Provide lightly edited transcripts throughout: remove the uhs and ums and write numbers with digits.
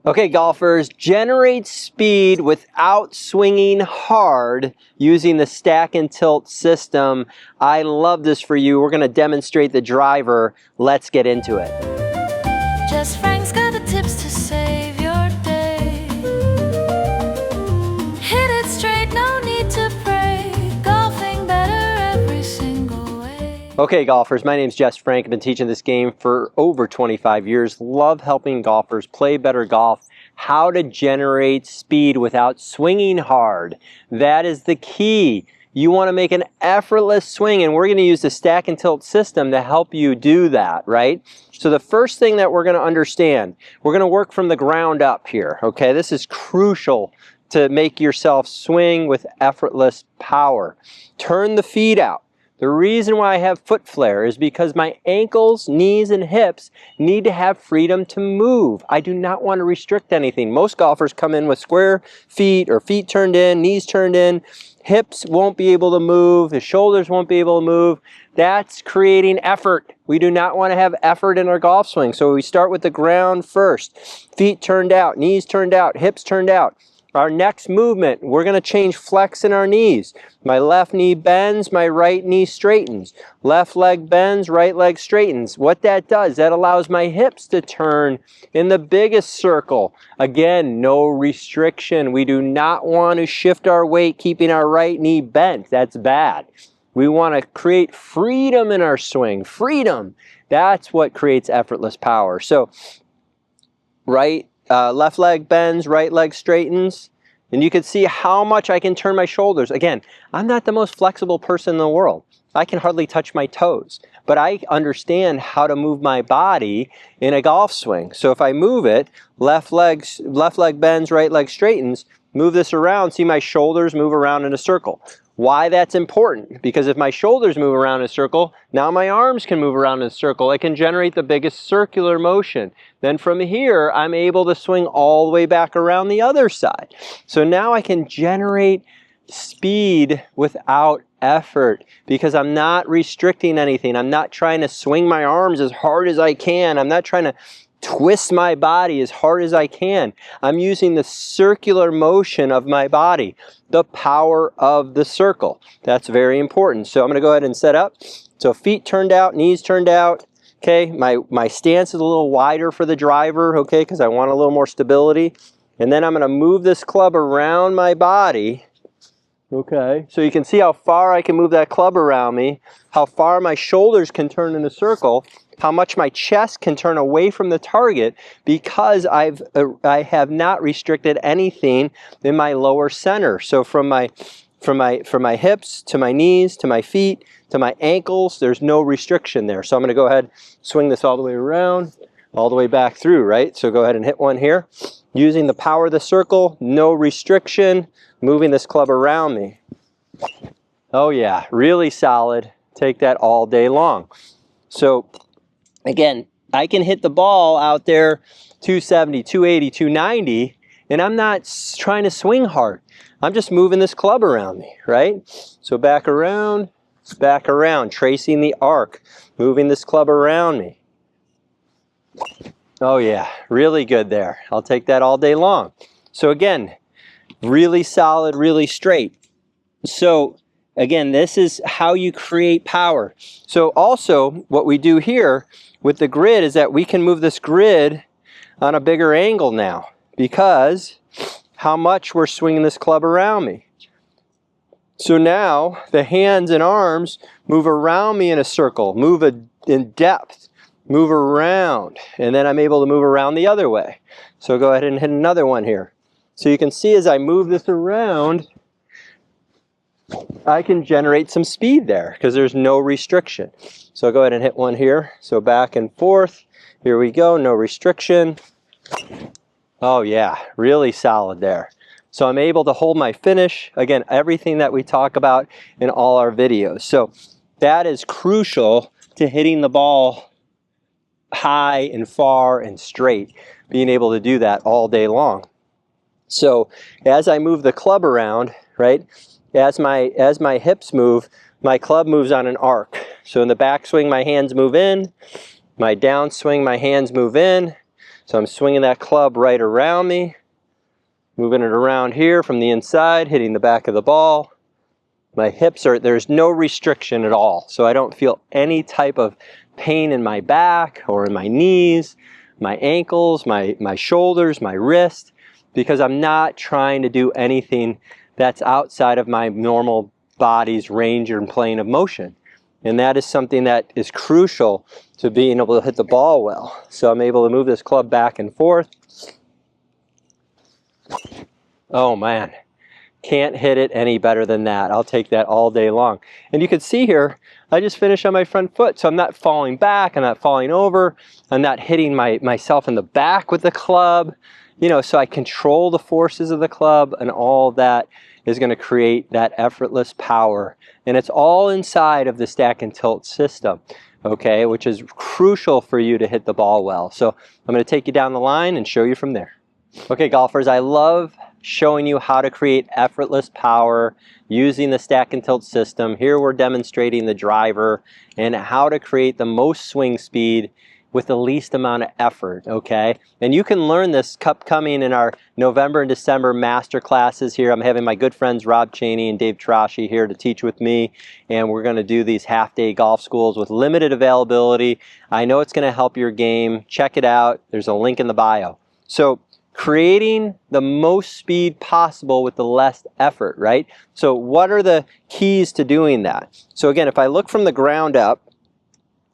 Okay, golfers, generate speed without swinging hard using the stack and tilt system. I love this for you. We're going to demonstrate the driver. Let's get into it. Jess Frank's got the tips to save your day. Hit it straight, no need to pray. Golfing better every single way. Okay, golfers, my name's Jess Frank. I've been teaching this game for over 25 years. Love helping golfers play better golf. How to generate speed without swinging hard. That is the key. You want to make an effortless swing, and we're going to use the stack and tilt system to help you do that, right? So the first thing that we're going to understand, we're going to work from the ground up here, okay? This is crucial to make yourself swing with effortless power. Turn the feet out. The reason why I have foot flare is because my ankles, knees, and hips need to have freedom to move. I do not want to restrict anything. Most golfers come in with square feet or feet turned in, knees turned in. Hips won't be able to move. The shoulders won't be able to move. That's creating effort. We do not want to have effort in our golf swing. So we start with the ground first. Feet turned out, knees turned out, hips turned out. Our next movement, we're going to change flex in our knees. My left knee bends, my right knee straightens. Left leg bends, right leg straightens. What that does, that allows my hips to turn in the biggest circle. Again, no restriction. We do not want to shift our weight keeping our right knee bent. That's bad. We want to create freedom in our swing. Freedom. That's what creates effortless power. So, left leg bends, right leg straightens, and you can see how much I can turn my shoulders. Again, I'm not the most flexible person in the world. I can hardly touch my toes, but I understand how to move my body in a golf swing. So if I move it, left leg bends, right leg straightens, move this around, see my shoulders move around in a circle. Why that's important? Because if my shoulders move around in a circle, now my arms can move around in a circle. I can generate the biggest circular motion. Then from here, I'm able to swing all the way back around the other side. So now I can generate speed without effort because I'm not restricting anything. I'm not trying to swing my arms as hard as I can. I'm not trying to twist my body as hard as I can. I'm using the circular motion of my body, the power of the circle. That's very important. So I'm going to go ahead and set up. So feet turned out, knees turned out. Okay, my stance is a little wider for the driver, okay, because I want a little more stability. And then I'm going to move this club around my body. Okay, so you can see how far I can move that club around me, how far my shoulders can turn in a circle, how much my chest can turn away from the target because I have not restricted anything in my lower center. So from my hips to my knees to my feet to my ankles, there's no restriction there. So I'm going to go ahead, swing this all the way around, all the way back through, right? So go ahead and hit one here. Using the power of the circle, no restriction, moving this club around me. Oh yeah, really solid. Take that all day long. So again, I can hit the ball out there 270, 280, 290, and I'm not trying to swing hard. I'm just moving this club around me, right? So back around, tracing the arc, moving this club around me. Oh yeah, really good there. I'll take that all day long. So again, really solid, really straight. So again, this is how you create power. So also what we do here with the grid is that we can move this grid on a bigger angle now because how much we're swinging this club around me. So now the hands and arms move around me in a circle, move in depth, move around, and then I'm able to move around the other way. So go ahead and hit another one here. So you can see as I move this around, I can generate some speed there because there's no restriction. So I'll go ahead and hit one here. So back and forth. Here we go, no restriction. Oh yeah, really solid there. So I'm able to hold my finish. Again, everything that we talk about in all our videos. So that is crucial to hitting the ball high and far and straight, being able to do that all day long. So as I move the club around, right, as my hips move, my club moves on an arc. So in the backswing, my hands move in. My downswing, my hands move in. So I'm swinging that club right around me, moving it around here from the inside, hitting the back of the ball. My hips there's no restriction at all. So I don't feel any type of pain in my back or in my knees, my ankles, my shoulders, my wrist, because I'm not trying to do anything that's outside of my normal body's range and plane of motion. And that is something that is crucial to being able to hit the ball well. So I'm able to move this club back and forth. Oh man, can't hit it any better than that. I'll take that all day long. And you can see here, I just finished on my front foot, so I'm not falling back, I'm not falling over, I'm not hitting myself in the back with the club, you know, so I control the forces of the club, and all that is going to create that effortless power. And it's all inside of the stack and tilt system, okay, which is crucial for you to hit the ball well. So I'm going to take you down the line and show you from there. Okay, golfers, I love showing you how to create effortless power using the stack and tilt system. Here we're demonstrating the driver and how to create the most swing speed with the least amount of effort, okay? And you can learn this upcoming in our November and December master classes here. I'm having my good friends Rob Cheney and Dave Tarashi here to teach with me, and we're going to do these half-day golf schools with limited availability. I know it's going to help your game. Check it out. There's a link in the bio. So creating the most speed possible with the less effort, right? So what are the keys to doing that? So again, if I look from the ground up,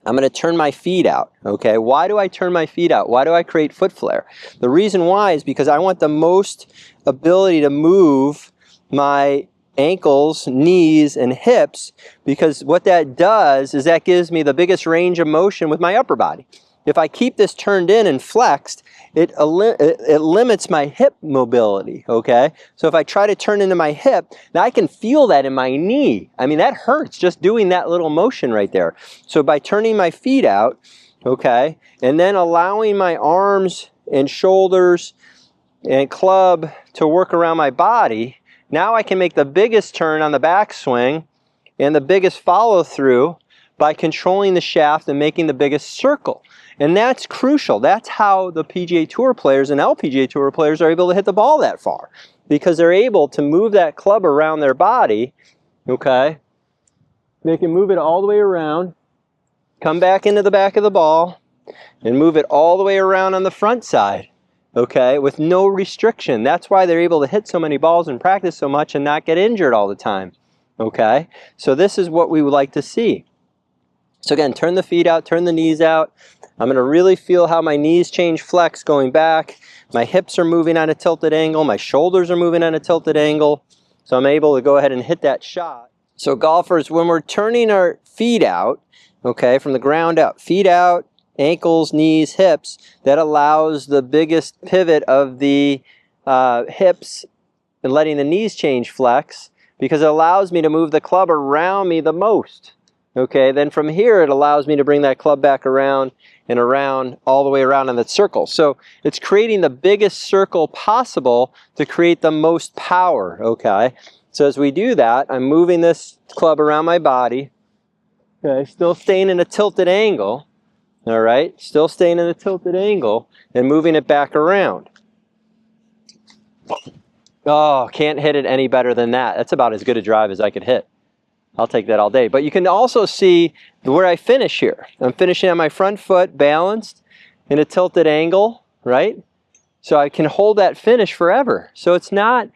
I'm going to turn my feet out, okay? Why do I turn my feet out? Why do I create foot flare? The reason why is because I want the most ability to move my ankles, knees, and hips, because what that does is that gives me the biggest range of motion with my upper body. If I keep this turned in and flexed, it limits my hip mobility, okay? So if I try to turn into my hip, now I can feel that in my knee. I mean, that hurts just doing that little motion right there. So by turning my feet out, okay, and then allowing my arms and shoulders and club to work around my body, now I can make the biggest turn on the backswing and the biggest follow through by controlling the shaft and making the biggest circle. And that's crucial. That's how the PGA Tour players and LPGA Tour players are able to hit the ball that far, because they're able to move that club around their body, okay? They can move it all the way around, come back into the back of the ball, and move it all the way around on the front side, okay, with no restriction. That's why they're able to hit so many balls and practice so much and not get injured all the time, okay? So this is what we would like to see. So again, turn the feet out, turn the knees out. I'm going to really feel how my knees change flex going back. My hips are moving on a tilted angle. My shoulders are moving on a tilted angle. So I'm able to go ahead and hit that shot. So golfers, when we're turning our feet out, okay, from the ground up, feet out, ankles, knees, hips, that allows the biggest pivot of the hips and letting the knees change flex, because it allows me to move the club around me the most. Okay, then from here it allows me to bring that club back around and around, all the way around in that circle. So it's creating the biggest circle possible to create the most power, okay? So as we do that, I'm moving this club around my body, okay, still staying in a tilted angle, all right? Still staying in a tilted angle and moving it back around. Oh, can't hit it any better than that. That's about as good a drive as I could hit. I'll take that all day. But you can also see where I finish here. I'm finishing on my front foot, balanced in a tilted angle, right? So I can hold that finish forever. So it's not,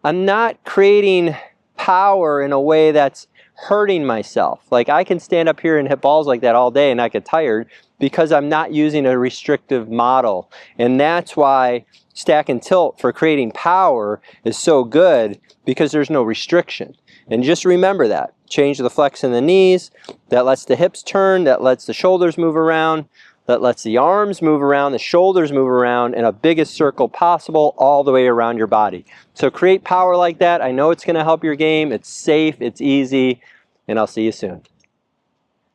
I'm not creating power in a way that's hurting myself. Like I can stand up here and hit balls like that all day and not get tired, because I'm not using a restrictive model. And that's why stack and tilt for creating power is so good, because there's no restriction. And just remember that. Change the flex in the knees. That lets the hips turn. That lets the shoulders move around. That lets the arms move around, the shoulders move around in a biggest circle possible all the way around your body. So create power like that. I know it's going to help your game. It's safe. It's easy. And I'll see you soon.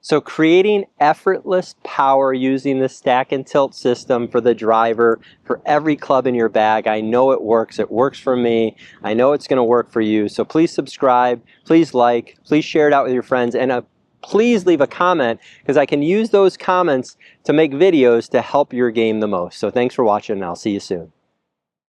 So creating effortless power using the stack and tilt system for the driver, for every club in your bag. I know it works. It works for me. I know it's going to work for you. So please subscribe, please like, please share it out with your friends. And please leave a comment, because I can use those comments to make videos to help your game the most. So thanks for watching, and I'll see you soon.